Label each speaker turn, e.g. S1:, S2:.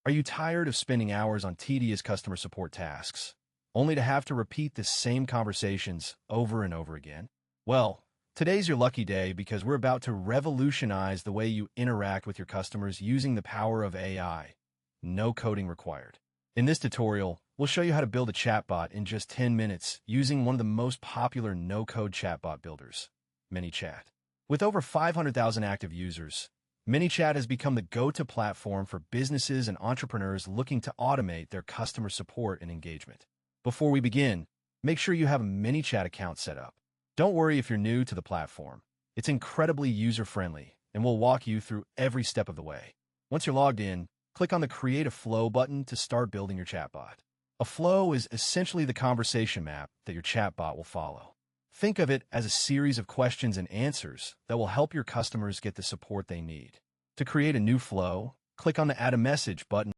S1: Are you tired of spending hours on tedious customer support tasks, only to have to repeat the same conversations over and over again? Well, today's your lucky day because we're about to revolutionize the way you interact with your customers using the power of AI. No coding required. In this tutorial, we'll show you how to build a chatbot in just 10 minutes using one of the most popular no-code chatbot builders, ManyChat. With over 500,000 active users, ManyChat has become the go-to platform for businesses and entrepreneurs looking to automate their customer support and engagement. Before we begin, make sure you have a ManyChat account set up. Don't worry if you're new to the platform. It's incredibly user-friendly, and we'll walk you through every step of the way. Once you're logged in, click on the Create a Flow button to start building your chatbot. A flow is essentially the conversation map that your chatbot will follow. Think of it as a series of questions and answers that will help your customers get the support they need. To create a new flow, click on the Add a Message button